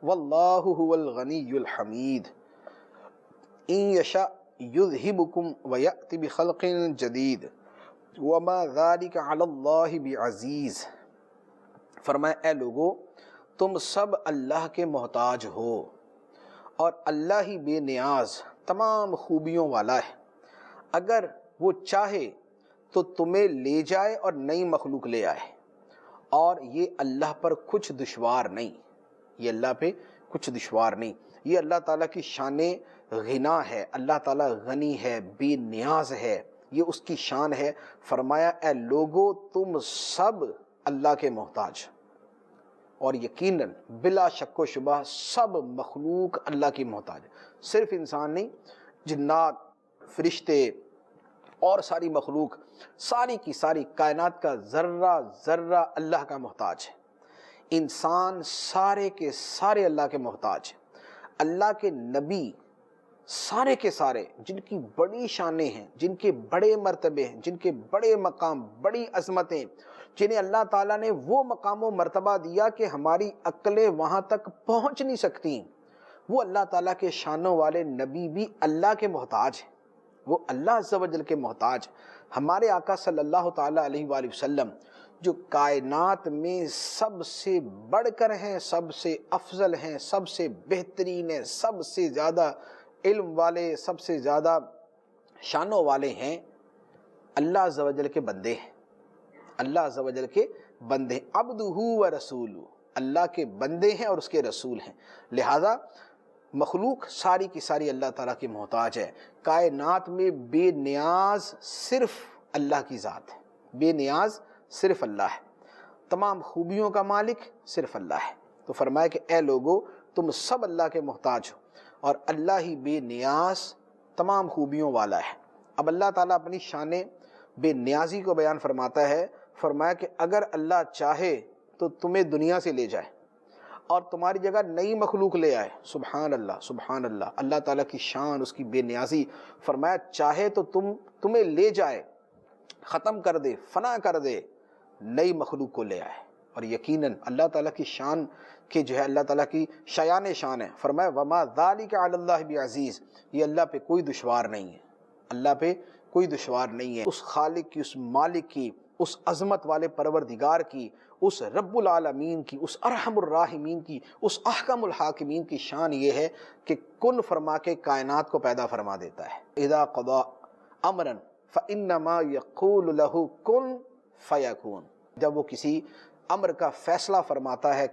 واللہ هو الغنی الحمید ان یشاء یذہبکم ویأتی بخلق جدید وما ذلک علی اللہ بعزیز۔ فرمایا اے لوگو، تم سب اللہ کے محتاج ہو اور اللہ ہی بے نیاز تمام خوبیوں والا ہے۔ اگر وہ چاہے تو تمہیں لے جائے اور نئی مخلوق لے آئے، اور یہ اللہ پر کچھ دشوار نہیں، یہ اللہ پہ کچھ دشوار نہیں۔ یہ اللہ تعالیٰ کی شان غنا ہے، اللہ تعالیٰ غنی ہے، بے نیاز ہے، یہ اس کی شان ہے۔ فرمایا اے لوگو، تم سب اللہ کے محتاج، اور یقیناً بلا شک و شبہ سب مخلوق اللہ کی محتاج، صرف انسان نہیں، جنات، فرشتے اور ساری مخلوق، ساری کی ساری کائنات کا ذرہ ذرہ اللہ کا محتاج ہے۔ انسان سارے کے سارے اللہ کے محتاج ہیں۔ اللہ کے نبی سارے کے سارے، جن کی بڑی شانیں ہیں، جن کے بڑے مرتبے ہیں، جن کے بڑے مقام، بڑی عظمتیں، جنہیں اللہ تعالیٰ نے وہ مقام و مرتبہ دیا کہ ہماری عقلیں وہاں تک پہنچ نہیں سکتی، وہ اللہ تعالیٰ کے شانوں والے نبی بھی اللہ کے محتاج ہیں، وہ اللہ عز و جل کے محتاج۔ ہمارے آقا صلی اللہ تعالیٰ علیہ وآلہ وسلم جو کائنات میں سب سے بڑھ کر ہیں، سب سے افضل ہیں، سب سے بہترین ہیں، سب سے زیادہ علم والے، سب سے زیادہ شانوں والے ہیں، اللہ عز و جل کے بندے ہیں، اللہ عز و جل کے بندے ہیں، عبدہ و رسولہ، اللہ کے بندے ہیں اور اس کے رسول ہیں۔ لہذا مخلوق ساری کی ساری اللہ تعالیٰ کی محتاج ہے۔ کائنات میں بے نیاز صرف اللہ کی ذات ہے، بے نیاز صرف اللہ ہے، تمام خوبیوں کا مالک صرف اللہ ہے۔ تو فرمایا کہ اے لوگو، تم سب اللہ کے محتاج ہو اور اللہ ہی بے نیاز تمام خوبیوں والا ہے۔ اب اللہ تعالیٰ اپنی شان بے نیازی کو بیان فرماتا ہے۔ فرمایا کہ اگر اللہ چاہے تو تمہیں دنیا سے لے جائے اور تمہاری جگہ نئی مخلوق لے آئے۔ سبحان اللہ، سبحان اللہ، اللہ تعالیٰ کی شان، اس کی بے نیازی۔ فرمایا چاہے تو تمہیں لے جائے، ختم کر دے، فنا کر دے، نئی مخلوق کو لے آئے۔ اور یقیناً اللہ تعالیٰ کی شان کہ جو ہے اللہ تعالیٰ کی شایان شان ہے۔ فرمایا وما ذالک علی اللہ بعزیز، یہ اللہ پہ کوئی دشوار نہیں ہے، اللہ پہ کوئی دشوار نہیں ہے۔ اس خالق کی، اس مالک کی، اس عظمت والے پروردگار کی، اس رب العالمین کی، اس ارحم الراحمین کی، اس احکم الحاکمین کی شان یہ ہے کہ کن فرما کے کائنات کو پیدا فرما دیتا ہے۔ اذا قضا امرا فانما یقول له کن فیکون، جب وہ کسی امر کا فیصلہ فرماتا ہے،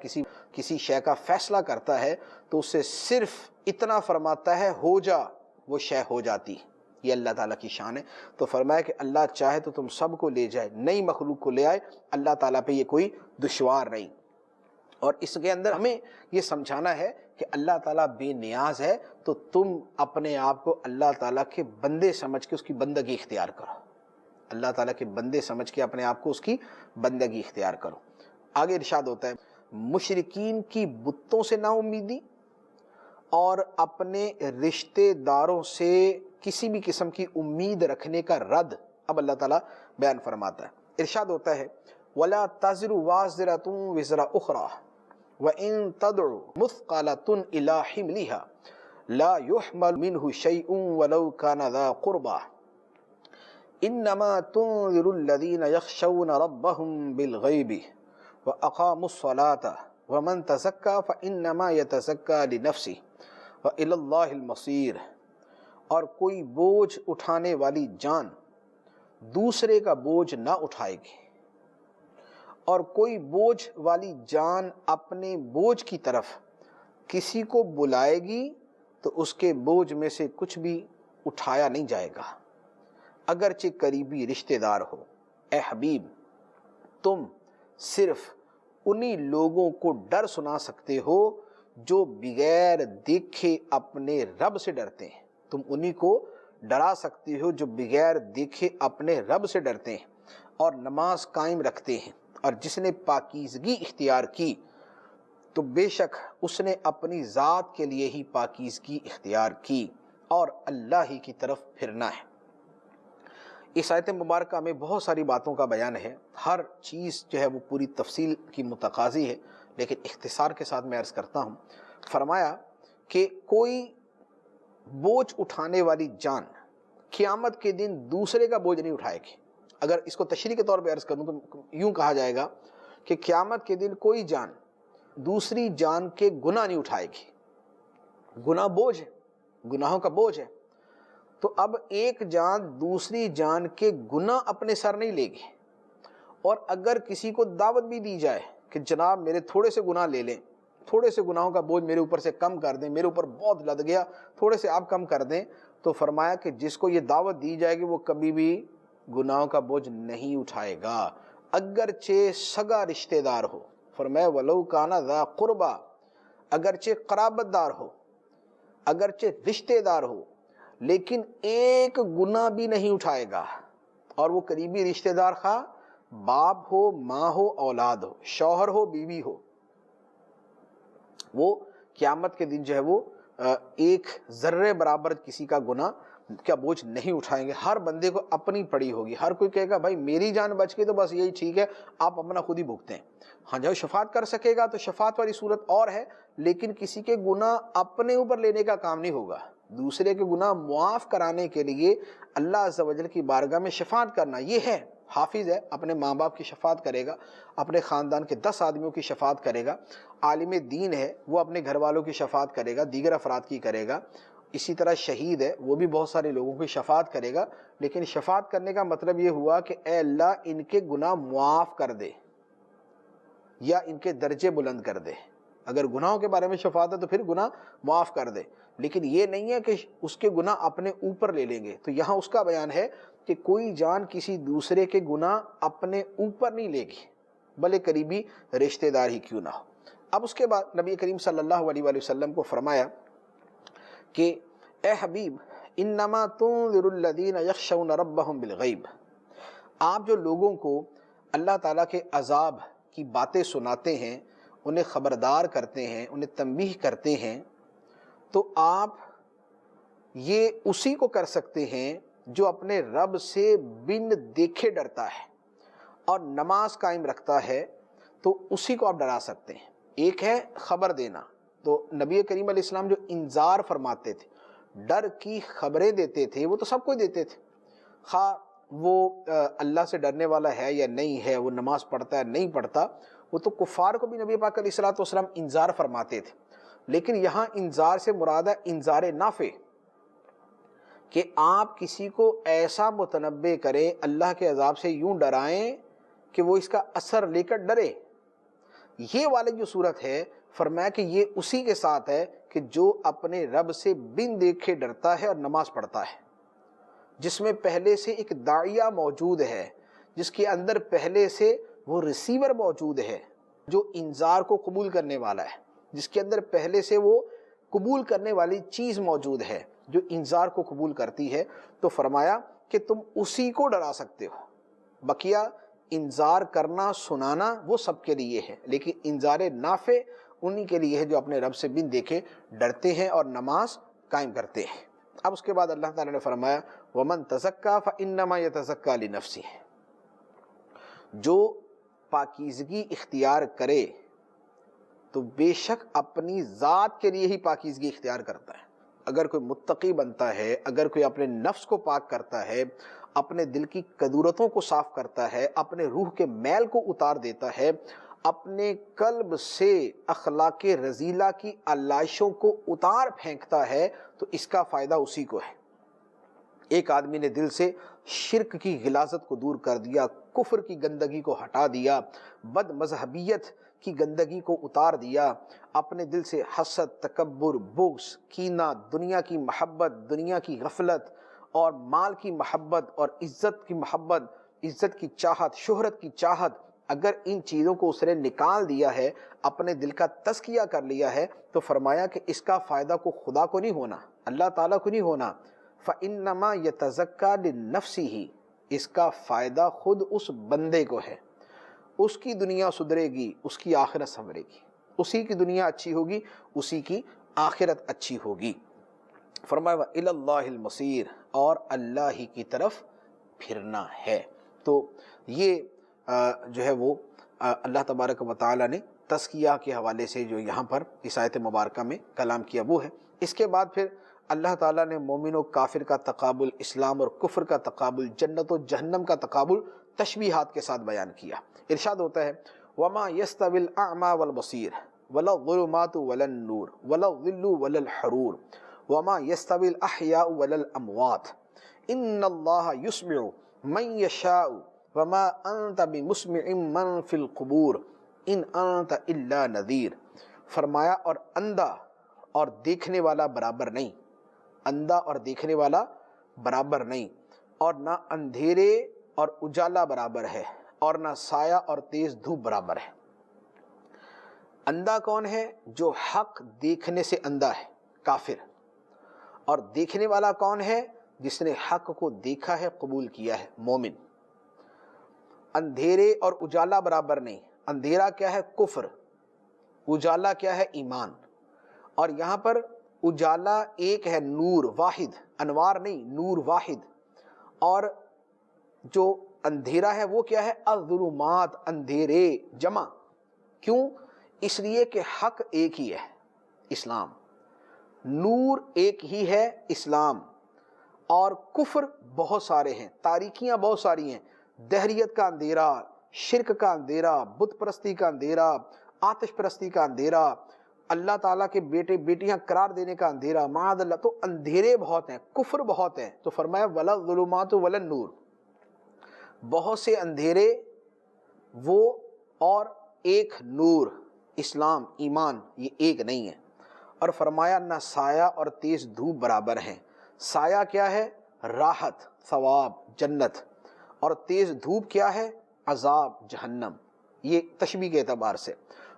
کسی شے کا فیصلہ کرتا ہے تو اس سے صرف اتنا فرماتا ہے ہو جا، وہ شے ہو جاتی ہے۔ یہ اللہ تعالیٰ کی شان ہے۔ تو فرمایا کہ اللہ چاہے تو تم سب کو لے جائے، نئی مخلوق کو لے آئے، اللہ تعالیٰ پہ یہ کوئی دشوار نہیں۔ اور اس کے اندر ہمیں یہ سمجھانا ہے کہ اللہ تعالیٰ بے نیاز ہے، تو تم اپنے آپ کو اللہ تعالیٰ کے بندے سمجھ کے اس کی بندگی اختیار کرو، اللہ تعالیٰ کے بندے سمجھ کے اپنے آپ کو اس کی بندگی اختیار کرو۔ آگے ارشاد ہوتا ہے مشرکین کی بتوں سے نا امیدی اور اپنے رشتہ داروں سے کسی بھی قسم کی امید رکھنے کا رد اب اللہ تعالیٰ بیان فرماتا ہے۔ ارشاد ہوتا ہے وَلَا تَزِرُ وَازِرَةٌ وِزْرَ أُخْرَى وَإِن تَدْعُ مُثْقَلَةٌ إِلَى حِمْلِهَا لَا يُحْمَلُ مِنْهُ شَيْءٌ وَلَوْ كَانَ ذَا قُرْبَى إِنَّمَا تُنذِرُ الَّذِينَ يَخْشَوْنَ رَبَّهُمْ بِالْغَيْبِ وَأَقَامُوا الصَّلَاةَ وَمَنْ تَزَكَّى فَإِنَّمَا يَتَزَكَّى لِنَفْسِهِ وَإِلَى اللَّهِ الْمَصِيرُ، اور کوئی بوجھ اٹھانے والی جان دوسرے کا بوجھ نہ اٹھائے گی، اور کوئی بوجھ والی جان اپنے بوجھ کی طرف کسی کو بلائے گی تو اس کے بوجھ میں سے کچھ بھی اٹھایا نہیں جائے گا، اگرچہ قریبی رشتہ دار ہو۔ اے حبیب، تم صرف انہی لوگوں کو ڈر سنا سکتے ہو جو بغیر دیکھے اپنے رب سے ڈرتے ہیں، تم انہی کو ڈرا سکتے ہو جو بغیر دیکھے اپنے رب سے ڈرتے ہیں اور نماز قائم رکھتے ہیں، اور جس نے پاکیزگی اختیار کی تو بے شک اس نے اپنی ذات کے لیے ہی پاکیزگی اختیار کی اور اللہ ہی کی طرف پھرنا ہے۔ اس آیت مبارکہ میں بہت ساری باتوں کا بیان ہے، ہر چیز جو ہے وہ پوری تفصیل کی متقاضی ہے، لیکن اختصار کے ساتھ میں عرض کرتا ہوں۔ فرمایا کہ کوئی بوجھ اٹھانے والی جان قیامت کے دن دوسرے کا بوجھ نہیں اٹھائے گی۔ اگر اس کو تشریح کے طور پہ عرض کروں تو یوں کہا جائے گا کہ قیامت کے دن کوئی جان دوسری جان کے گناہ نہیں اٹھائے گی۔ گناہ بوجھ ہے، گناہوں کا بوجھ ہے، تو اب ایک جان دوسری جان کے گناہ اپنے سر نہیں لے گی، اور اگر کسی کو دعوت بھی دی جائے کہ جناب میرے تھوڑے سے گناہ لے لیں، تھوڑے سے گناہوں کا بوجھ میرے اوپر سے کم کر دیں، میرے اوپر بہت لد گیا، تھوڑے سے آپ کم کر دیں، تو فرمایا کہ جس کو یہ دعوت دی جائے گی وہ کبھی بھی گناہوں کا بوجھ نہیں اٹھائے گا، اگرچہ سگا رشتہ دار ہو۔ فرمایا وَلَوْ كَانَ ذَا قُرْبَى، اگرچہ قرابت دار ہو، اگرچہ رشتہ دار ہو، لیکن ایک گناہ بھی نہیں اٹھائے گا، اور وہ قریبی رشتہ دار خواہ باپ ہو، ماں ہو، اولاد ہو، شوہر ہو، بیوی ہو، وہ قیامت کے دن جو ہے وہ ایک ذرے برابر کسی کا گناہ کا بوجھ نہیں اٹھائیں گے۔ ہر بندے کو اپنی پڑی ہوگی، ہر کوئی کہے گا بھائی میری جان بچ گئی تو بس یہی ٹھیک ہے، آپ اپنا خود ہی بھگتے ہیں۔ ہاں جو شفاعت کر سکے گا تو شفاعت والی صورت اور ہے، لیکن کسی کے گناہ اپنے اوپر لینے کا کام نہیں ہوگا، دوسرے کے گناہ معاف کرانے کے لیے اللہ عز و جل کی بارگاہ میں شفاعت کرنا یہ ہے۔ حافظ ہے، اپنے ماں باپ کی شفاعت کرے گا، اپنے خاندان کے 10 آدمیوں کی شفاعت کرے گا، عالم دین ہے وہ اپنے گھر والوں کی شفاعت کرے گا، دیگر افراد کی کرے گا، اسی طرح شہید ہے وہ بھی بہت سارے لوگوں کی شفاعت کرے گا، لیکن شفاعت کرنے کا مطلب یہ ہوا کہ اے اللہ ان کے گناہ معاف کر دے یا ان کے درجے بلند کر دے۔ اگر گناہوں کے بارے میں شفاعت ہے تو پھر گناہ معاف کر دے، لیکن یہ نہیں ہے کہ اس کے گناہ اپنے اوپر لے لیں گے۔ تو یہاں اس کا بیان ہے کہ کوئی جان کسی دوسرے کے گناہ اپنے اوپر نہیں لے گی، بھلے قریبی رشتہ دار ہی کیوں نہ ہو۔ اب اس کے بعد نبی کریم صلی اللہ علیہ وآلہ وسلم کو فرمایا کہ اے حبیب انما تنذر الذین یخشون ربهم بالغیب، آپ جو لوگوں کو اللہ تعالیٰ کے عذاب کی باتیں سناتے ہیں، انہیں خبردار کرتے ہیں، انہیں تنبیہ کرتے ہیں، تو آپ یہ اسی کو کر سکتے ہیں جو اپنے رب سے بن دیکھے ڈرتا ہے اور نماز قائم رکھتا ہے، تو اسی کو آپ ڈرا سکتے ہیں۔ ایک ہے خبر دینا، تو نبی کریم علیہ السلام جو انذار فرماتے تھے، ڈر کی خبریں دیتے تھے، وہ تو سب کو دیتے تھے، خواہ وہ اللہ سے ڈرنے والا ہے یا نہیں ہے، وہ نماز پڑھتا ہے نہیں پڑھتا، وہ تو کفار کو بھی نبی پاک علیہ السلام انذار فرماتے تھے۔ لیکن یہاں انذار سے مراد ہے انذار نافع، کہ آپ کسی کو ایسا متنبع کریں، اللہ کے عذاب سے یوں ڈرائیں کہ وہ اس کا اثر لے کر ڈرے۔ یہ والی جو صورت ہے، فرمایا کہ یہ اسی کے ساتھ ہے کہ جو اپنے رب سے بن دیکھے ڈرتا ہے اور نماز پڑھتا ہے، جس میں پہلے سے ایک داعیہ موجود ہے، جس کے اندر پہلے سے وہ ریسیور موجود ہے، جو انذار کو قبول کرنے والا ہے، جس کے اندر پہلے سے وہ قبول کرنے والی چیز موجود ہے جو انذار کو قبول کرتی ہے، تو فرمایا کہ تم اسی کو ڈرا سکتے ہو۔ بقیہ انذار کرنا سنانا وہ سب کے لیے ہے، لیکن انذار نافع انہی کے لیے ہے جو اپنے رب سے بن دیکھے ڈرتے ہیں اور نماز قائم کرتے ہیں۔ اب اس کے بعد اللہ تعالیٰ نے فرمایا وَمَن تَزَكَّىٰ فَإِنَّمَا يَتَزَكَّىٰ لِنَفْسِهِ، جو پاکیزگی اختیار کرے تو بے شک اپنی ذات کے لیے ہی پاکیزگی اختیار کرتا ہے۔ اگر کوئی متقی بنتا ہے، اگر کوئی اپنے نفس کو پاک کرتا ہے، اپنے دل کی کدورتوں کو صاف کرتا ہے، اپنے روح کے میل کو اتار دیتا ہے، اپنے قلب سے اخلاق رذیلہ کی علائشوں کو اتار پھینکتا ہے، تو اس کا فائدہ اسی کو ہے۔ ایک آدمی نے دل سے شرک کی غلاظت کو دور کر دیا، کفر کی گندگی کو ہٹا دیا، بد مذہبیت کی گندگی کو اتار دیا، اپنے دل سے حسد، تکبر، بغض، کینہ، دنیا کی محبت، دنیا کی غفلت اور مال کی محبت اور عزت کی محبت، عزت کی چاہت، شہرت کی چاہت، اگر ان چیزوں کو اس نے نکال دیا ہے، اپنے دل کا تزکیہ کر لیا ہے، تو فرمایا کہ اس کا فائدہ کو خدا کو نہیں ہونا، اللہ تعالیٰ کو نہیں ہونا۔ فَإِنَّمَا يَتَزَكَّىٰ لِنَفْسِهِ، اس کا فائدہ خود اس بندے کو ہے۔ اس کی دنیا سدھرے گی، اس کی آخرت سنورے گی، اسی کی دنیا اچھی ہوگی، اسی کی آخرت اچھی ہوگی۔ فرمایا وَإِلَى اللَّهِ الْمَصِيرُ، اور اللہ ہی کی طرف پھرنا ہے۔ تو یہ جو ہے وہ اللہ تبارک و تعالیٰ نے تزکیہ کے حوالے سے جو یہاں پر اس آیت مبارکہ میں کلام کیا وہ ہے۔ اس کے بعد پھر اللہ تعالیٰ نے مومن و کافر کا تقابل، اسلام اور کفر کا تقابل، جنت و جہنم کا تقابل تشبیہات کے ساتھ بیان کیا۔ ارشاد ہوتا ہے وَمَا يَسْتَوِي الْأَعْمَى وَالْبَصِيرُ وَلَا الظُّلُمَاتُ وَلَا النُّورُ وَلَا الظِّلُّ وَلَا الْحَرُورُ وَمَا يَسْتَوِي الْأَحْيَاءُ وَلَا الْأَمْوَاتُ إِنَّ اللَّهَ يُسْمِعُ مَن يَشَاءُ وَمَا أَنْتَ بِمُسْمِعٍ مَّن فِي الْقُبُورِ إِنْ أَنْتَ إِلَّا نَذِيرٌ۔ فرمایا اور اندھا اور دیکھنے والا برابر نہیں، اندھا اور دیکھنے والا برابر نہیں، اور نہ اندھیرے اور اجالا برابر ہے، اور نہ سایہ اور تیز دھوپ برابر ہے۔ اندھا کون ہے؟ جو حق دیکھنے سے اندھا ہے، کافر۔ اور دیکھنے والا کون ہے؟ جس نے حق کو دیکھا ہے، قبول کیا ہے، مومن۔ اندھیرے اور اجالا برابر نہیں، اندھیرا کیا ہے؟ کفر، اجالا کیا ہے؟ ایمان۔ اور یہاں پر اجالا ایک ہے، نور واحد، انوار نہیں، نور واحد۔ اور جو اندھیرا ہے وہ کیا ہے؟ الظلمات، اندھیرے جمع۔ کیوں؟ اس لیے کہ حق ایک ہی ہے، اسلام، نور ایک ہی ہے، اسلام، اور کفر بہت سارے ہیں، تاریکیاں بہت ساری ہیں، دہریت کا اندھیرا، شرک کا اندھیرا، بت پرستی کا اندھیرا، آتش پرستی کا اندھیرا، اللہ تعالیٰ کے بیٹے بیٹیاں قرار دینے کا اندھیرا، معاذ اللہ۔ تو اندھیرے بہت ہیں، کفر بہت ہیں، تو فرمایا ولا الظلمات ولا النور، بہت سے اندھیرے وہ اور ایک نور، اسلام، ایمان، یہ ایک نہیں ہے۔ اور فرمایا نہ سایہ اور تیز دھوپ برابر ہیں۔ سایہ کیا ہے؟ راحت، ثواب، جنت، اور تیز دھوپ کیا ہے؟ عذاب، جہنم۔ یہ تشبیہ کے اعتبار سے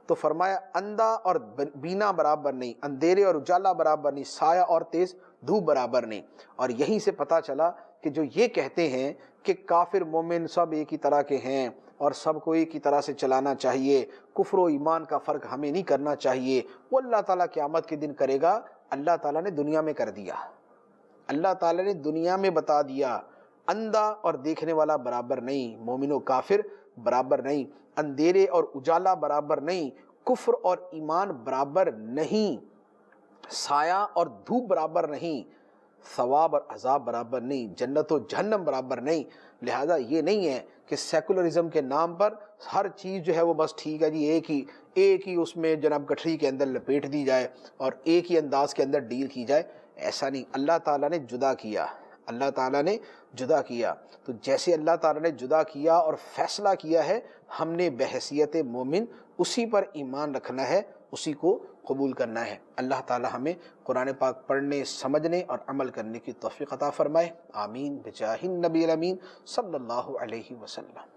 تو فرمایا اندھا اور بینا برابر نہیں، اندھیرے اور اجالا برابر نہیں، سایہ اور تیز دھوپ برابر نہیں۔ اور یہیں سے پتہ چلا کہ جو یہ کہتے ہیں کہ کافر مومن سب ایک ہی طرح کے ہیں اور سب کو ایک ہی طرح سے چلانا چاہیے، کفر و ایمان کا فرق ہمیں نہیں کرنا چاہیے، وہ اللہ تعالیٰ قیامت کے دن کرے گا۔ اللہ تعالیٰ نے دنیا میں کر دیا، اللہ تعالیٰ نے دنیا میں بتا دیا، اندھا اور دیکھنے والا برابر نہیں، مومن و کافر برابر نہیں، اندھیرے اور اجالا برابر نہیں، کفر اور ایمان برابر نہیں، سایہ اور دھوپ برابر نہیں، ثواب اور عذاب برابر نہیں، جنت و جہنم برابر نہیں۔ لہذا یہ نہیں ہے کہ سیکولرزم کے نام پر ہر چیز جو ہے وہ بس ٹھیک ہے جی، ایک ہی اس میں جناب گٹھری کے اندر لپیٹ دی جائے اور ایک ہی انداز کے اندر ڈیل کی جائے، ایسا نہیں۔ اللہ تعالیٰ نے جدا کیا، اللہ تعالیٰ نے جدا کیا، تو جیسے اللہ تعالیٰ نے جدا کیا اور فیصلہ کیا ہے، ہم نے بحیثیت مومن اسی پر ایمان رکھنا ہے، اسی کو قبول کرنا ہے۔ اللہ تعالیٰ ہمیں قرآن پاک پڑھنے، سمجھنے اور عمل کرنے کی توفیق عطا فرمائے، آمین بجاہ النبی الامین صلی اللہ علیہ وسلم۔